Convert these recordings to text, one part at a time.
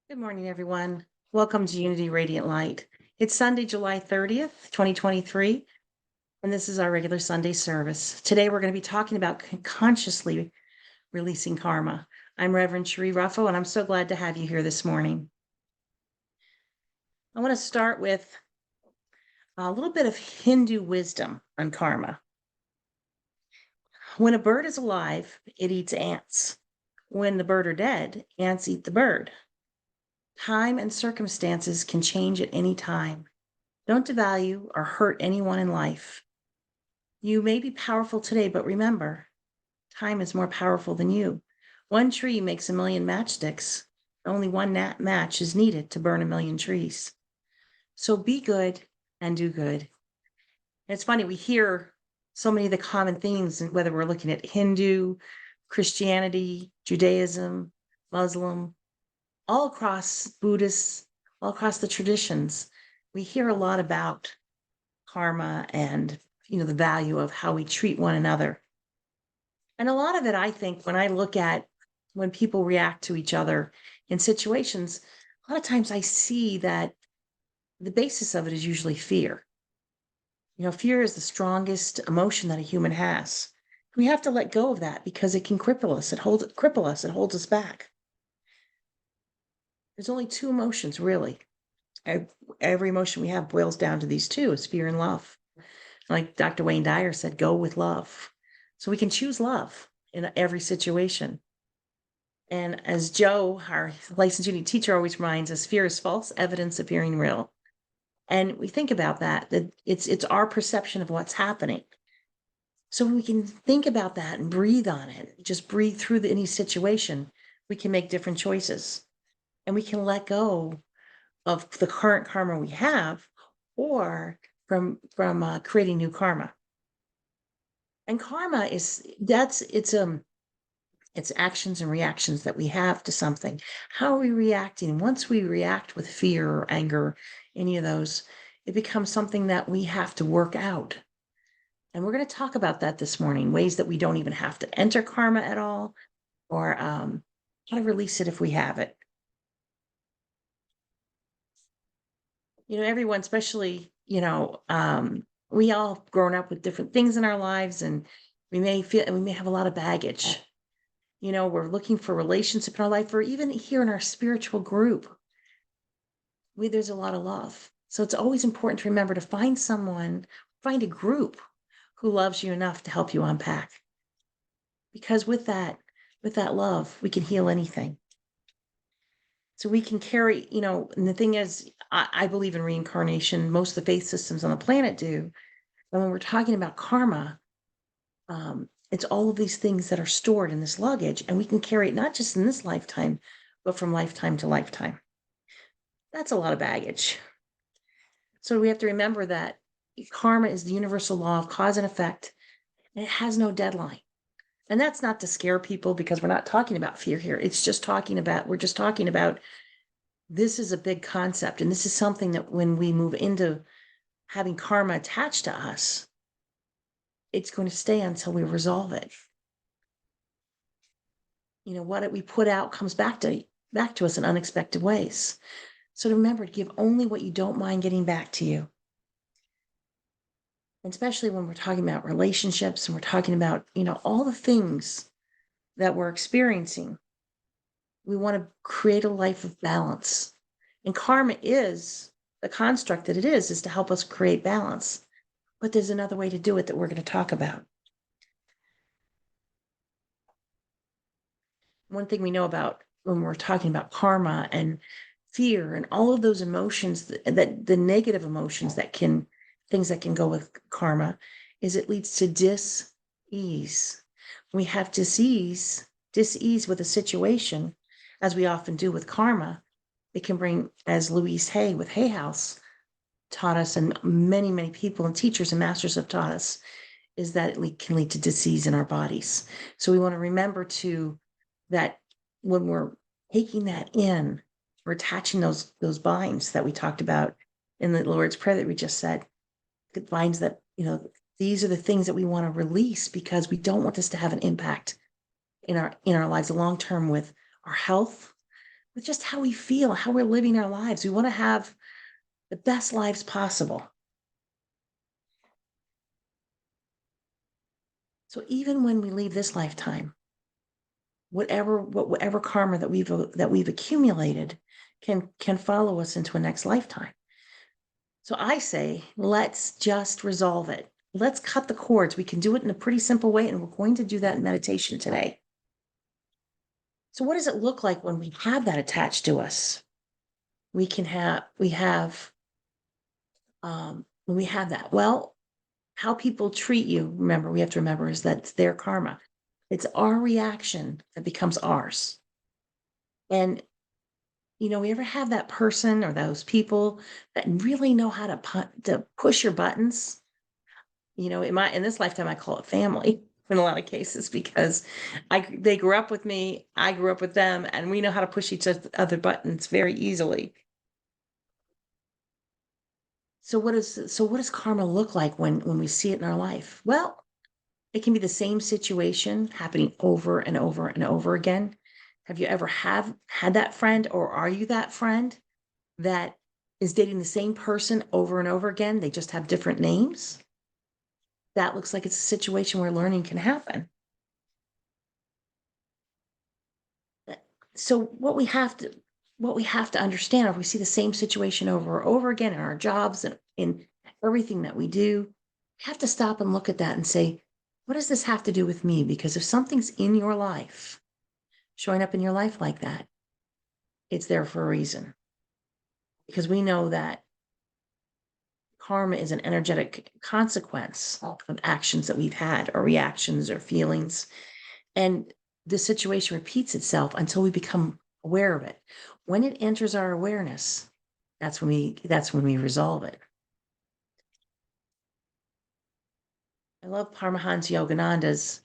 Good morning, everyone. Welcome to Unity Radiant Light. It's Sunday, July 30th, 2023, and this is our regular Sunday service. Today, we're going to be talking about consciously releasing karma. I'm Reverend Cherie Ruffo, and I'm so glad to have you here this morning. I want to start with a little bit of Hindu wisdom on karma. When a bird is alive, it eats ants. When the bird are dead, ants eat the bird. Time and circumstances can change at any time. Don't devalue or hurt anyone in life. You may be powerful today, but remember, time is more powerful than you. One tree makes a million matchsticks. Only one match is needed to burn a million trees. So be good and do good. And it's funny, we hear so many of the common themes, whether we're looking at Hindu, Christianity, Judaism, Muslim, all across Buddhists, all across the traditions, we hear a lot about karma and the value of how we treat one another. And a lot of it, I think, when I look at when people react to each other in situations, a lot of times I see that the basis of it is usually fear. Fear is the strongest emotion that a human has. We have to let go of that because it can cripple us. It holds us back. There's only two emotions, really. Every emotion we have boils down to these two: is fear and love. Like Dr. Wayne Dyer said, go with love. So we can choose love in every situation. And as Joe, our licensed Unity teacher, always reminds us, fear is false evidence appearing real. And we think about that it's our perception of what's happening. So we can think about that and breathe on it, just breathe through any situation. We can make different choices, and we can let go of the current karma we have, or from creating new karma. And karma is it's actions and reactions that we have to something. How are we reacting? Once we react with fear or anger, any of those, it becomes something that we have to work out. And we're going to talk about that this morning, ways that we don't even have to enter karma at all, or how to release it if we have it. Everyone, especially, we all grown up with different things in our lives, and we may have a lot of baggage. We're looking for relationship in our life, or even here in our spiritual group, there's a lot of love. So it's always important to remember to find a group who loves you enough to help you unpack. Because with that love, we can heal anything. So we can carry, and the thing is, I believe in reincarnation. Most of the faith systems on the planet do. And when we're talking about karma, it's all of these things that are stored in this luggage, and we can carry it not just in this lifetime, but from lifetime to lifetime. That's a lot of baggage. So we have to remember that karma is the universal law of cause and effect, and it has no deadline. And that's not to scare people, because we're not talking about fear here. We're just talking about this is a big concept. And this is something that when we move into having karma attached to us, it's going to stay until we resolve it. What we put out comes back to us in unexpected ways. So remember to give only what you don't mind getting back to you. And especially when we're talking about relationships and we're talking about, all the things that we're experiencing, we want to create a life of balance. And karma is the construct that it is to help us create balance. But there's another way to do it that we're going to talk about. One thing we know about when we're talking about karma and fear and all of those emotions, that the negative emotions things that can go with karma, is it leads to dis-ease. We have dis-ease with a situation, as we often do with karma. It can bring, as Louise Hay with Hay House taught us, and many, many people and teachers and masters have taught us, is that it can lead to disease in our bodies. So we want to remember that when we're taking that in, we're attaching those binds that we talked about in the Lord's Prayer that we just said, the binds that, these are the things that we want to release because we don't want this to have an impact in our lives long term with our health, with just how we feel, how we're living our lives. We want to have the best lives possible. So even when we leave this lifetime, whatever karma that we've accumulated can follow us into a next lifetime. So I say, let's just resolve it. Let's cut the cords. We can do it in a pretty simple way, and we're going to do that in meditation today. So what does it look like when we have that attached to us? We have when we have that. Well, how people treat you, remember, we have to remember is that it's their karma. It's our reaction that becomes ours. And we ever have that person or those people that really know how to push your buttons? In this lifetime, I call it family in a lot of cases because they grew up with me, I grew up with them, and we know how to push each other buttons very easily. So what does karma look like when we see it in our life? Well, it can be the same situation happening over and over and over again. Have you ever have had that friend, or are you that friend that is dating the same person over and over again? They just have different names. That looks like it's a situation where learning can happen. So what we have to understand, if we see the same situation over and over again in our jobs and in everything that we do, we have to stop and look at that and say, what does this have to do with me? Because if something's in your life, showing up in your life like that, it's there for a reason. Because we know that karma is an energetic consequence of actions that we've had, or reactions or feelings. And the situation repeats itself until we become aware of it. When it enters our awareness, that's when we resolve it. I love Paramahansa Yogananda's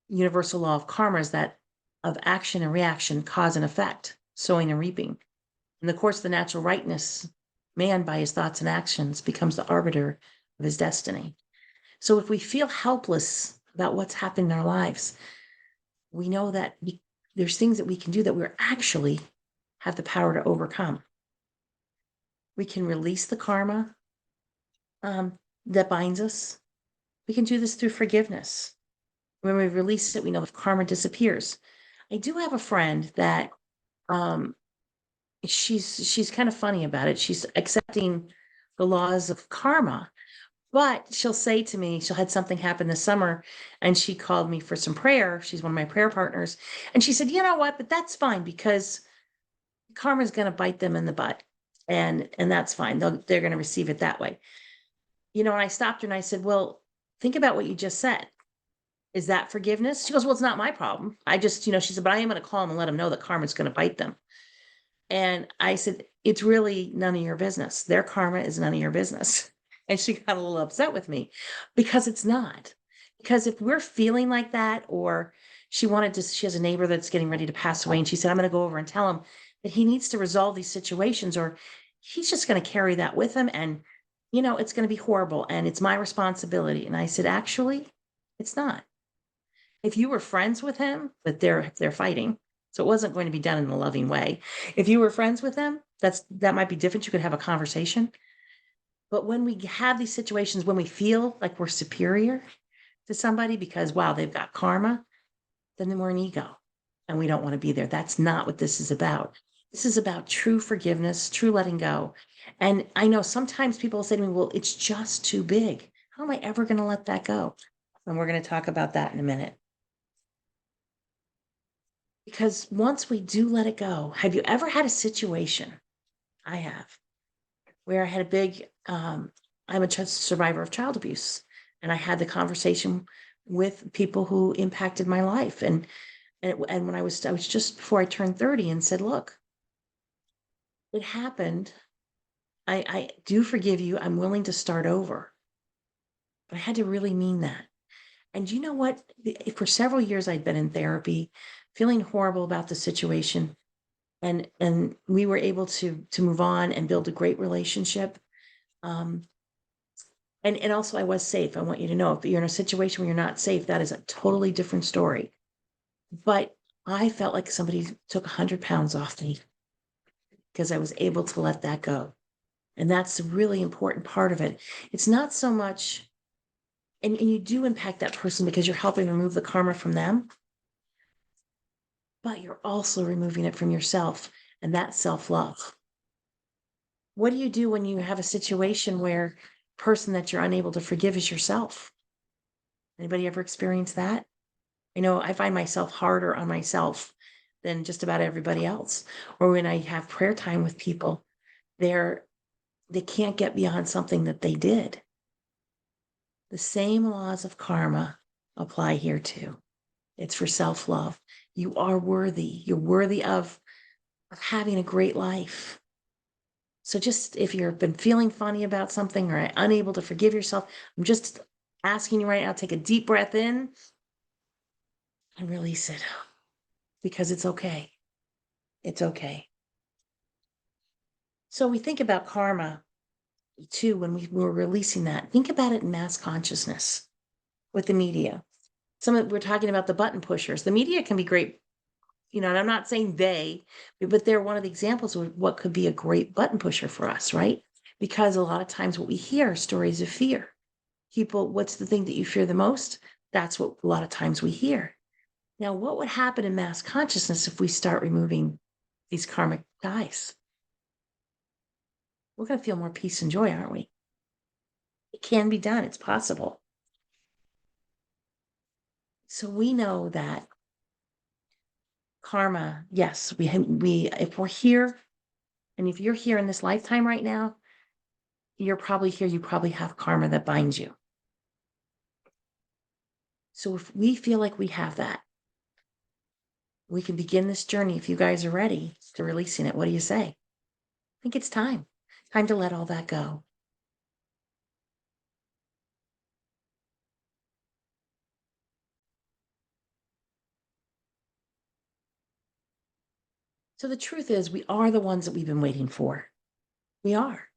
universal law of karma, is that of action and reaction, cause and effect, sowing and reaping. In the course of the natural rightness, man by his thoughts and actions becomes the arbiter of his destiny. So if we feel helpless about what's happened in our lives, we know that there's things that we can do that we're actually have the power to overcome. We can release the karma that binds us. We can do this through forgiveness. When we release it, we know the karma disappears. I do have a friend that she's kind of funny about it. She's accepting the laws of karma, but she'll say to me, she'll had something happen this summer, and she called me for some prayer. She's one of my prayer partners, and she said, "You know what? But that's fine because karma's going to bite them in the butt, and that's fine. They're going to receive it that way." And I stopped her and I said, "Well, think about what you just said. Is that forgiveness?" She goes, "Well, it's not my problem. I just, she said, but I am going to call them and let them know that karma's going to bite them." And I said, "It's really none of your business. Their karma is none of your business." And she got a little upset with me because it's not. Because if we're feeling like that, or she has a neighbor that's getting ready to pass away, and she said, "I'm going to go over and tell him that he needs to resolve these situations, or he's just going to carry that with him. And, it's going to be horrible. And it's my responsibility." And I said, "Actually, it's not. If you were friends with him, but they're fighting, so it wasn't going to be done in a loving way. If you were friends with him, that might be different. You could have a conversation. But when we have these situations, when we feel like we're superior to somebody because, wow, they've got karma, then we're an ego and we don't want to be there. That's not what this is about. This is about true forgiveness, true letting go. And I know sometimes people say to me, "Well, it's just too big. How am I ever going to let that go?" And we're going to talk about that in a minute. Because once we do let it go, have you ever had a situation? I have, where I had a big, I'm a survivor of child abuse. And I had the conversation with people who impacted my life. And when I was just before I turned 30, and said, "Look, it happened. I do forgive you. I'm willing to start over." But I had to really mean that. And you know what? For several years, I'd been in therapy, feeling horrible about the situation. And we were able to move on and build a great relationship. Um, And also I was safe. I want you to know, if you're in a situation where you're not safe, that is a totally different story. But I felt like somebody took 100 pounds off me because I was able to let that go. And that's a really important part of it. It's not so much, and you do impact that person because you're helping remove the karma from them, but you're also removing it from yourself, and that's self-love. What do you do when you have a situation where person that you're unable to forgive is yourself? Anybody ever experienced that? I know I find myself harder on myself than just about everybody else. Or when I have prayer time with people, they're they can't get beyond something that they did. The same laws of karma apply here too. It's for self-love. You are worthy. You're worthy of having a great life. So just if you've been feeling funny about something or unable to forgive yourself, I'm just asking you right now, take a deep breath in and release it, because it's okay. It's okay. So we think about karma too when we're releasing that. Think about it in mass consciousness with the media. We're talking about the button pushers. The media can be great, and I'm not saying but they're one of the examples of what could be a great button pusher for us, right? Because a lot of times what we hear are stories of fear. People, what's the thing that you fear the most? That's what a lot of times we hear. Now, what would happen in mass consciousness if we start removing these karmic ties? We're going to feel more peace and joy, aren't we? It can be done. It's possible. So we know that karma, yes, if we're here, and if you're here in this lifetime right now, you're probably here, you probably have karma that binds you. So if we feel like we have that, we can begin this journey if you guys are ready to releasing it. What do you say? I think it's time. Time to let all that go. So the truth is, we are the ones that we've been waiting for. We are.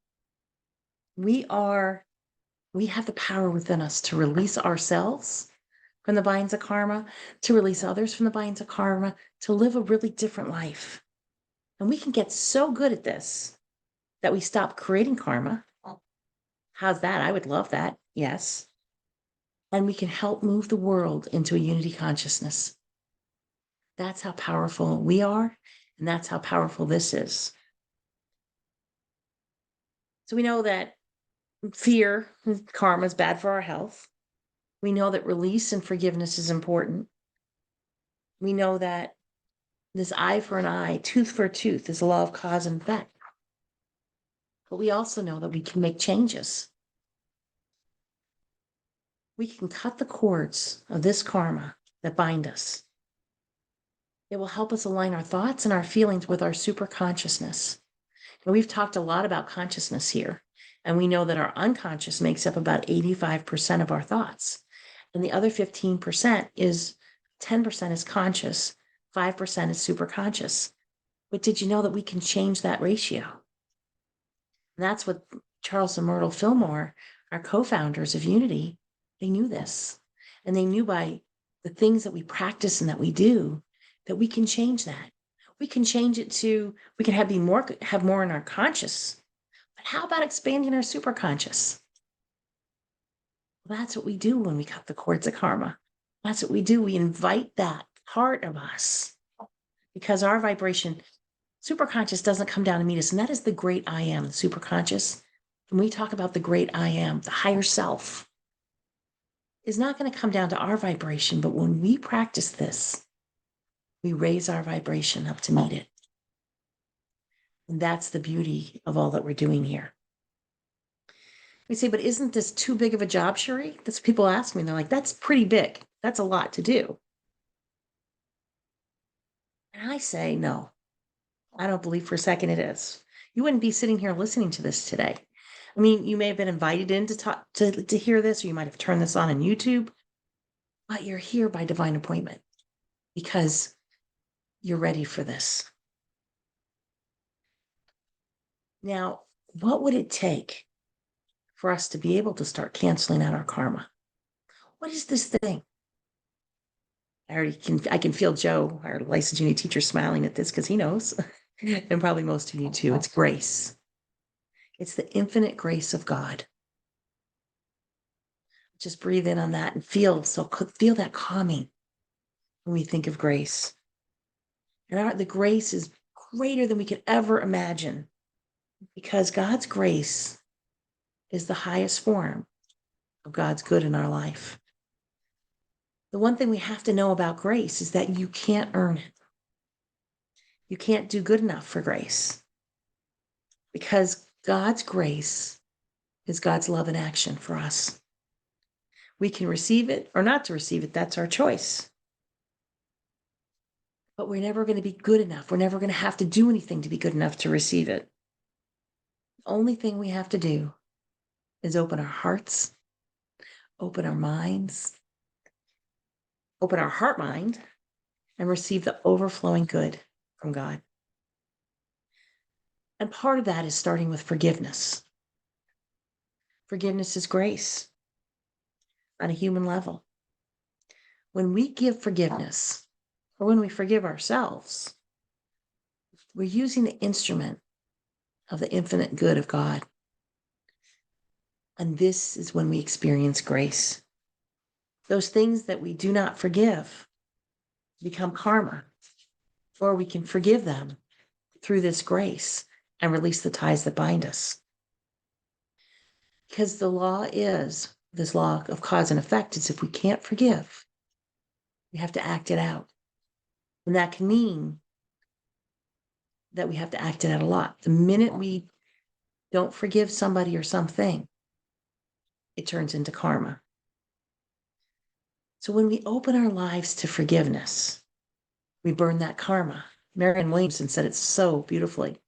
We are. We have the power within us to release ourselves from the binds of karma, to release others from the binds of karma, to live a really different life. And we can get so good at this that we stop creating karma. How's that? I would love that. Yes. And we can help move the world into a unity consciousness. That's how powerful we are, and that's how powerful this is. So we know that fear, karma is bad for our health. We know that release and forgiveness is important. We know that this eye for an eye, tooth for a tooth is a law of cause and effect. But we also know that we can make changes. We can cut the cords of this karma that bind us. It will help us align our thoughts and our feelings with our super consciousness. And we've talked a lot about consciousness here, and we know that our unconscious makes up about 85% of our thoughts. And the other 15% is 10% is conscious, 5% is superconscious. But did you know that we can change that ratio? And that's what Charles and Myrtle Fillmore, our co-founders of Unity, they knew this. And they knew by the things that we practice and that we do, that we can change that. We can change it to, we can have more in our conscious. But how about expanding our superconscious? Well, that's what we do when we cut the cords of karma. That's what we do. We invite that part of us, because our vibration, superconscious, doesn't come down to meet us. And that is the great I am, the superconscious. When we talk about the great I am, the higher self, is not going to come down to our vibration. But when we practice this, we raise our vibration up to meet it. And that's the beauty of all that we're doing here. We say, but isn't this too big of a job, Cherie? That's what people ask me. And they're like, that's pretty big. That's a lot to do. And I say, no, I don't believe for a second it is. You wouldn't be sitting here listening to this today. I mean, you may have been invited in to talk to hear this, or you might have turned this on YouTube, but you're here by divine appointment because you're ready for this. Now, what would it take for us to be able to start canceling out our karma. What is this thing? I can feel Joe, our licensed uni teacher, smiling at this because he knows, and probably most of you too. It's grace. It's the infinite grace of God. Just breathe in on that and feel that calming when we think of grace. And the grace is greater than we could ever imagine, because God's grace is the highest form of God's good in our life. The one thing we have to know about grace is that you can't earn it. You can't do good enough for grace, because God's grace is God's love in action for us. We can receive it or not to receive it. That's our choice. But we're never going to be good enough. We're never going to have to do anything to be good enough to receive it. The only thing we have to do is open our hearts, open our minds, open our heart mind, and receive the overflowing good from God. And part of that is starting with forgiveness. Forgiveness is grace on a human level. When we give forgiveness, or when we forgive ourselves, we're using the instrument of the infinite good of God. And this is when we experience grace. Those things that we do not forgive become karma, or we can forgive them through this grace and release the ties that bind us. Because the law is, this law of cause and effect, is if we can't forgive, we have to act it out. And that can mean that we have to act it out a lot. The minute we don't forgive somebody or something, it turns into karma. So when we open our lives to forgiveness, we burn that karma. Marianne Williamson said it so beautifully.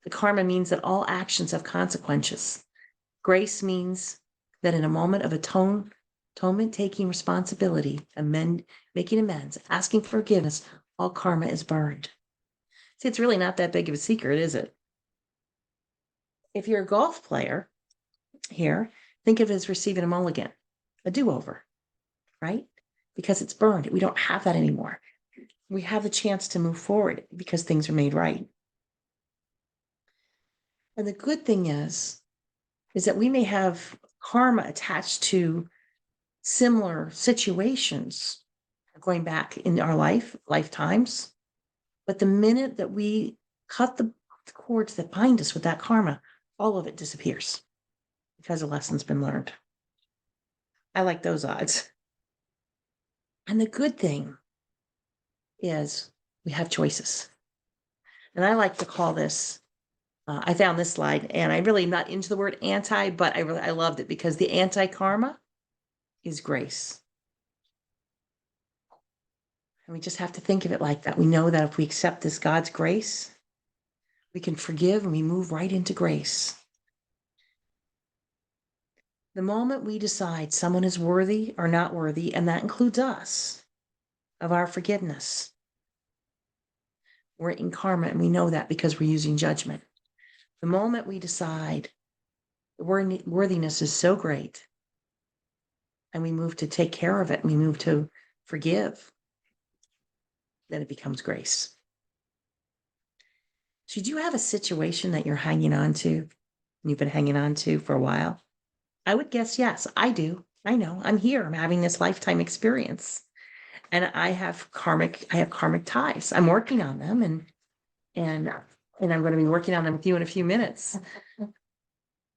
The karma means that all actions have consequences. Grace means that in a moment of atonement, taking responsibility, making amends, asking for forgiveness, all karma is burned. See, it's really not that big of a secret, is it? If you're a golf player here, think of it as receiving a mulligan, a do-over, right? Because it's burned. We don't have that anymore. We have the chance to move forward because things are made right. And the good thing is that we may have karma attached to similar situations going back in our lifetimes. But the minute that we cut the cords that bind us with that karma, all of it disappears because a lesson's been learned. I like those odds. And the good thing is we have choices. And I like to call this, I found this slide, and I'm really not into the word anti, but I loved it because the anti-karma is grace. And we just have to think of it like that. We know that if we accept this God's grace, we can forgive and we move right into grace. The moment we decide someone is worthy or not worthy, and that includes us, of our forgiveness, we're in karma, and we know that because we're using judgment. The moment we decide the worthiness is so great, and we move to take care of it, and we move to forgive, then it becomes grace. So do you have a situation that you're hanging on to, and you've been hanging on to for a while? I would guess yes. I do. I know. I'm here. I'm having this lifetime experience. And I have karmic ties. I'm working on them, and I'm going to be working on them with you in a few minutes.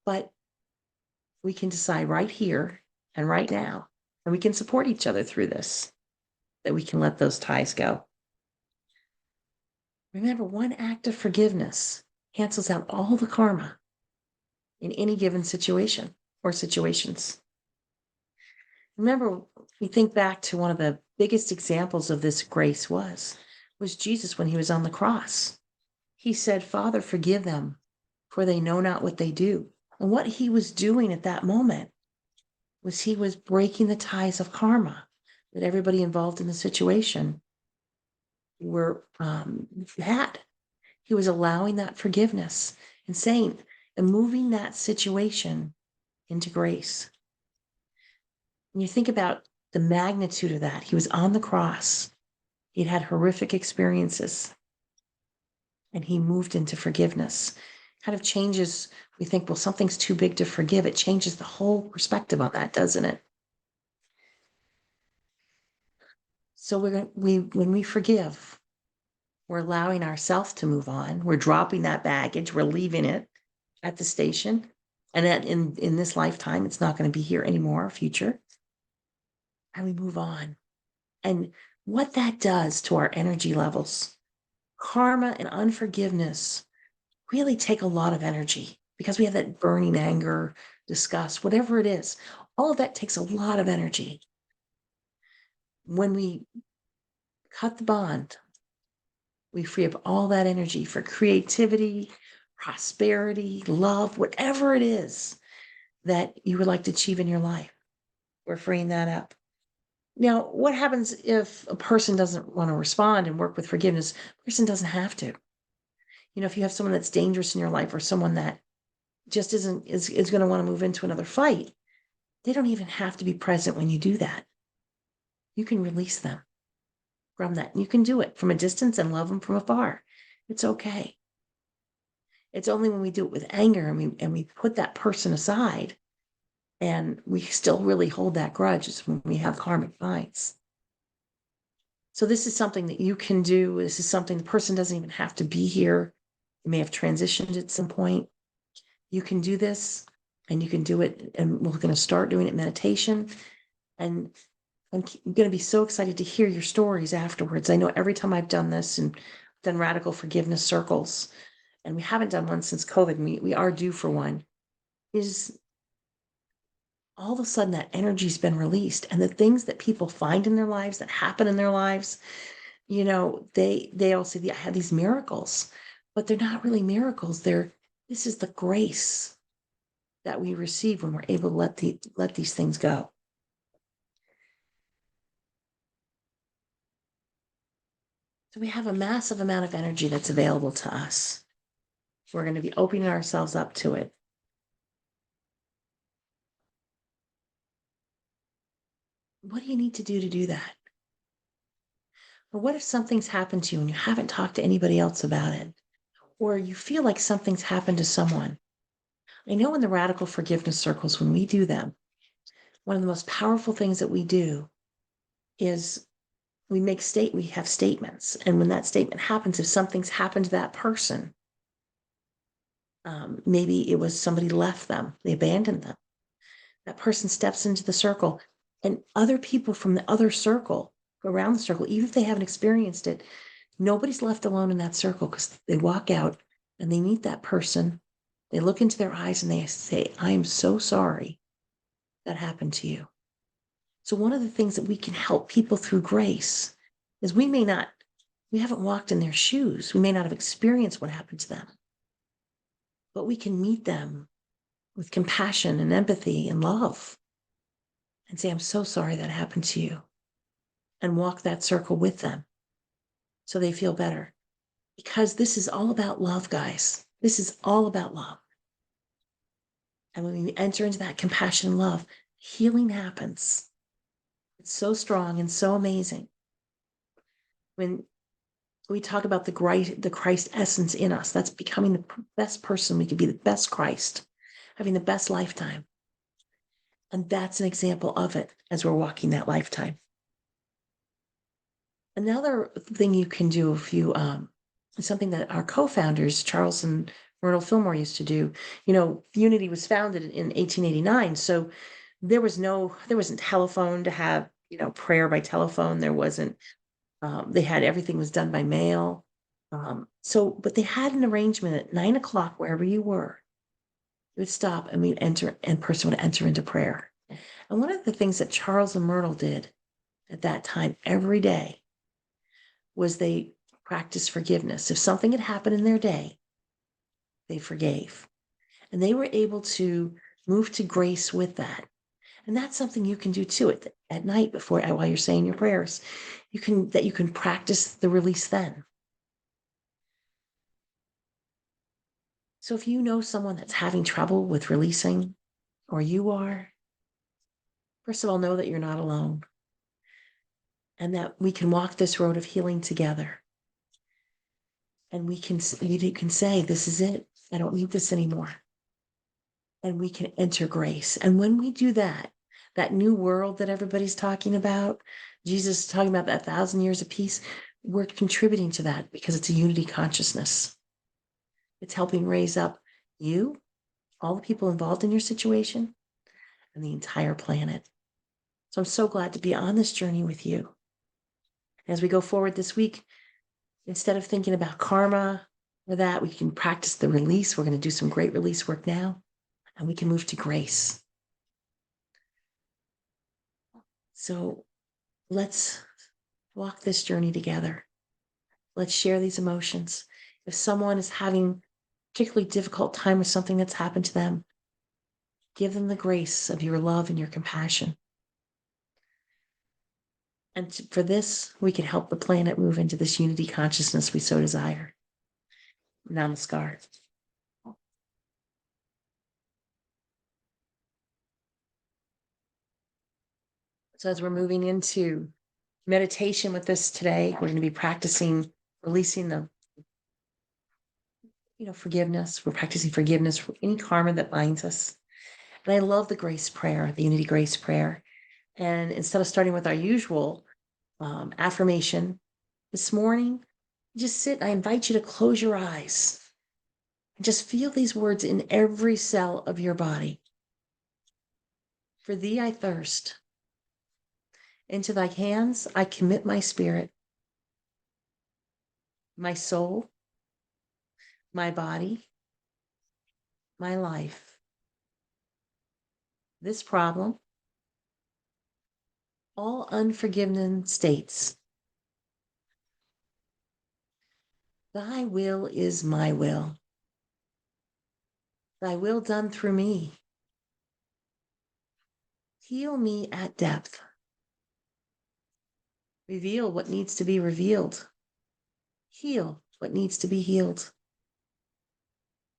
But we can decide right here and right now, and we can support each other through this, that we can let those ties go. Remember, one act of forgiveness cancels out all the karma in any given situation or situations. Remember, we think back to one of the biggest examples of this grace was Jesus when he was on the cross. He said, "Father, forgive them, for they know not what they do." And what he was doing at that moment was he was breaking the ties of karma that everybody involved in the situation had. He was allowing that forgiveness and saying and moving that situation into grace. When you think about the magnitude of that, he was on the cross. He'd had horrific experiences and he moved into forgiveness. Kind of changes, we think, well, something's too big to forgive. It changes the whole perspective on that, doesn't it? So when we forgive, we're allowing ourselves to move on. We're dropping that baggage. We're leaving it at the station. And that in this lifetime, it's not going to be here anymore, future. And we move on. And what that does to our energy levels, karma and unforgiveness really take a lot of energy because we have that burning anger, disgust, whatever it is. All of that takes a lot of energy. When we cut the bond, we free up all that energy for creativity, prosperity, love, whatever it is that you would like to achieve in your life. We're freeing that up. Now, what happens if a person doesn't want to respond and work with forgiveness? A person doesn't have to. You know, if you have someone that's dangerous in your life or someone that just is going to want to move into another fight, they don't even have to be present when you do that. You can release them from that. You can do it from a distance and love them from afar. It's okay. It's only when we do it with anger and we put that person aside and we still really hold that grudge is when we have karmic fights. So this is something that you can do. This is something the person doesn't even have to be here. You may have transitioned at some point. You can do this and you can do it. And we're going to start doing it meditation. And I'm going to be so excited to hear your stories afterwards. I know every time I've done this and done radical forgiveness circles, and we haven't done one since COVID, and we are due for one, is all of a sudden that energy's been released. And the things that people find in their lives, that happen in their lives, you know, they all say, I had these miracles, but they're not really miracles. This is the grace that we receive when we're able to let these things go. So we have a massive amount of energy that's available to us. We're going to be opening ourselves up to it. What do you need to do that? Or what if something's happened to you and you haven't talked to anybody else about it? Or you feel like something's happened to someone? I know in the radical forgiveness circles, when we do them, one of the most powerful things that we do is we have statements. And when that statement happens, if something's happened to that person, maybe it was somebody left them, they abandoned them. That person steps into the circle and other people from the other circle go around the circle, even if they haven't experienced it, nobody's left alone in that circle because they walk out and they meet that person. They look into their eyes and they say, I am so sorry that happened to you. So one of the things that we can help people through grace is we haven't walked in their shoes. We may not have experienced what happened to them, but we can meet them with compassion and empathy and love and say, I'm so sorry that happened to you, and walk that circle with them so they feel better. Because this is all about love, guys. This is all about love. And when we enter into that compassion and love, healing happens. It's so strong and so amazing. When we talk about the Christ essence in us, that's becoming the best person we could be, the best Christ, having the best lifetime. And that's an example of it as we're walking that lifetime. Another thing you can do if you, something that our co-founders, Charles and Myrtle Fillmore, used to do, you know, Unity was founded in 1889. So there wasn't telephone to have, you know, prayer by telephone. There wasn't, everything was done by mail. But they had an arrangement at 9 o'clock, wherever you were, you would stop and person would enter into prayer. And one of the things that Charles and Myrtle did at that time every day was they practiced forgiveness. If something had happened in their day, they forgave. And they were able to move to grace with that. And that's something you can do too at night while you're saying your prayers. You can practice the release then. So if you know someone that's having trouble with releasing, or you are, first of all, know that you're not alone and that we can walk this road of healing together. And you can say, this is it. I don't need this anymore. And we can enter grace. And when we do that, that new world that everybody's talking about, Jesus is talking about that 1,000 years of peace, we're contributing to that because it's a unity consciousness. It's helping raise up you, all the people involved in your situation, and the entire planet. So I'm so glad to be on this journey with you. As we go forward this week, instead of thinking about karma or that, we can practice the release. We're going to do some great release work now, and we can move to grace. So let's walk this journey together. Let's share these emotions. If someone is having a particularly difficult time with something that's happened to them, give them the grace of your love and your compassion. And for this, we can help the planet move into this unity consciousness we so desire. Namaskar. So as we're moving into meditation with this today, we're going to be practicing releasing the forgiveness. We're practicing forgiveness for any karma that binds us. And I love the grace prayer, the unity grace prayer. And instead of starting with our usual affirmation this morning, just sit. I invite you to close your eyes and just feel these words in every cell of your body. For thee I thirst. Into thy hands I commit my spirit, my soul, my body, my life. This problem, all unforgiven states. Thy will is my will. Thy will done through me. Heal me at depth. Reveal what needs to be revealed. Heal what needs to be healed.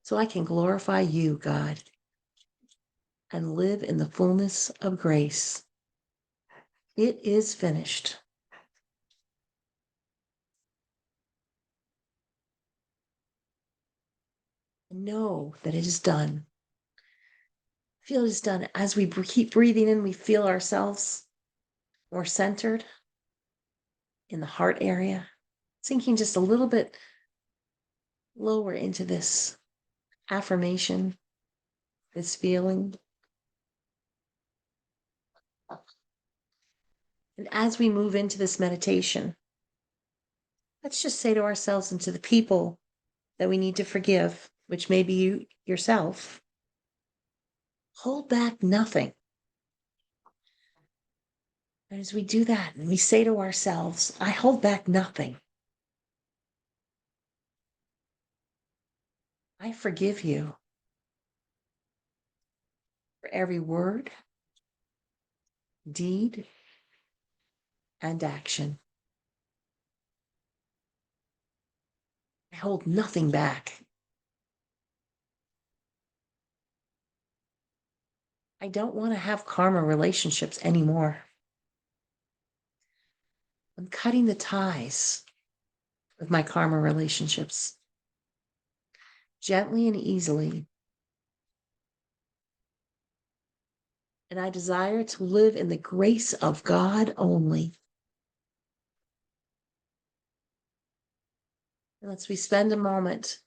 So I can glorify you, God, and live in the fullness of grace. It is finished. Know that it is done. Feel it is done. As we keep breathing in, we feel ourselves more centered in the heart area, sinking just a little bit lower into this affirmation, this feeling. And as we move into this meditation, let's just say to ourselves and to the people that we need to forgive, which may be you yourself, hold back nothing. And as we do that, and we say to ourselves, I hold back nothing. I forgive you for every word, deed, and action. I hold nothing back. I don't want to have karma relationships anymore. I'm cutting the ties with my karma relationships gently and easily. And I desire to live in the grace of God only. And let's we spend a moment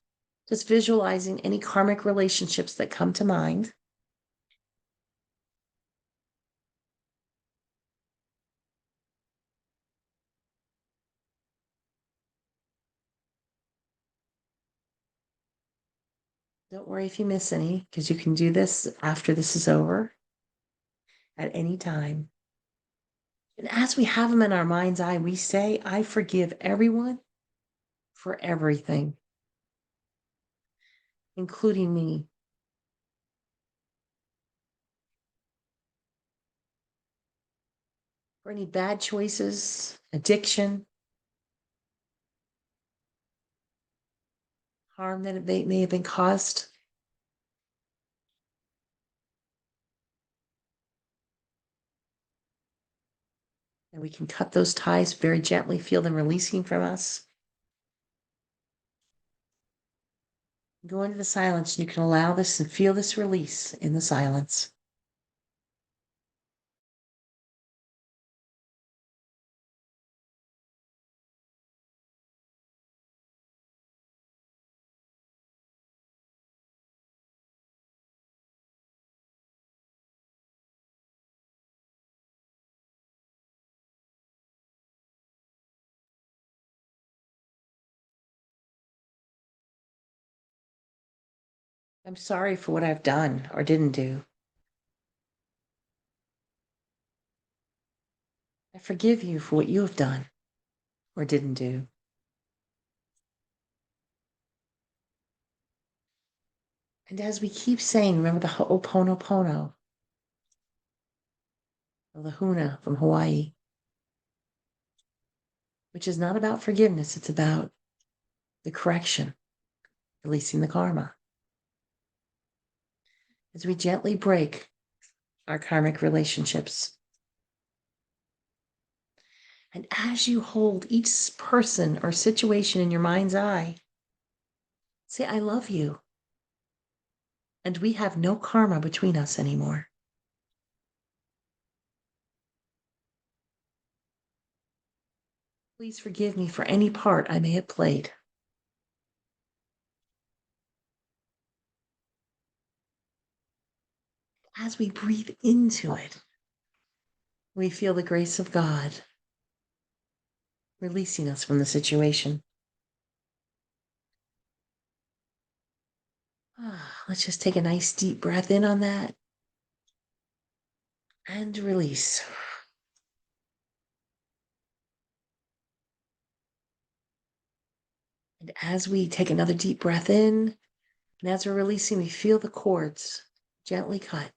just visualizing any karmic relationships that come to mind. Don't worry if you miss any, because you can do this after this is over at any time. And as we have them in our mind's eye, we say, I forgive everyone for everything, including me. For any bad choices, addiction, harm that may have been caused. And we can cut those ties very gently, feel them releasing from us. Go into the silence, and you can allow this and feel this release in the silence. I'm sorry for what I've done or didn't do. I forgive you for what you have done or didn't do. And as we keep saying, remember the Ho'oponopono, or the Huna from Hawaii, which is not about forgiveness, it's about the correction, releasing the karma. As we gently break our karmic relationships. And as you hold each person or situation in your mind's eye, say, I love you. And we have no karma between us anymore. Please forgive me for any part I may have played. As we breathe into it, we feel the grace of God releasing us from the situation. Let's just take a nice deep breath in on that and release. And as we take another deep breath in, and as we're releasing, we feel the cords gently cut.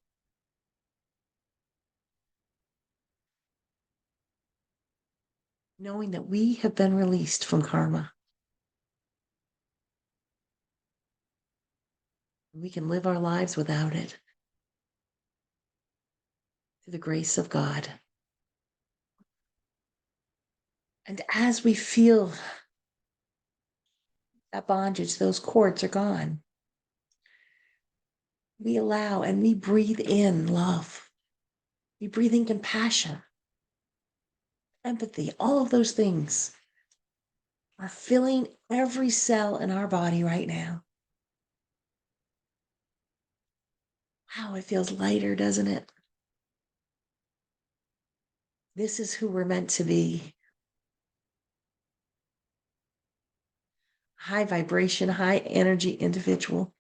Knowing that we have been released from karma. We can live our lives without it through the grace of God. And as we feel that bondage, those cords are gone, we allow and we breathe in love. We breathe in compassion, empathy, all of those things are filling every cell in our body right now. Wow, it feels lighter, doesn't it? This is who we're meant to be. High vibration, high energy individual.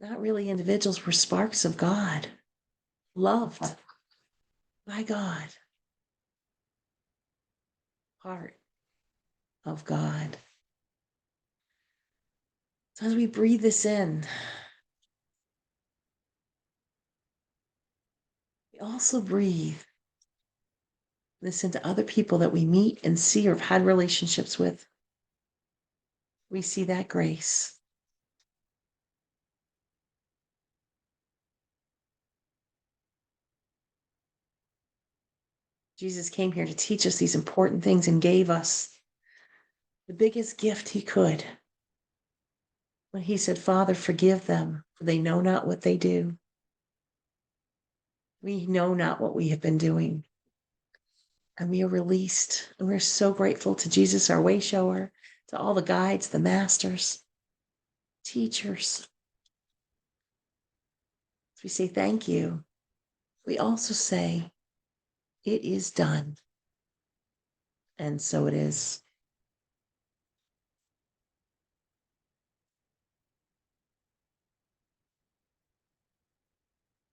Not really individuals, we're sparks of God, loved by God, part of God. So as we breathe this in, we also breathe this into other people that we meet and see or have had relationships with. We see that grace. Jesus came here to teach us these important things and gave us the biggest gift he could when he said, Father, forgive them, for they know not what they do. We know not what we have been doing. And we are released. And we're so grateful to Jesus, our way shower, to all the guides, the masters, teachers. As we say thank you, we also say, it is done. And so it is.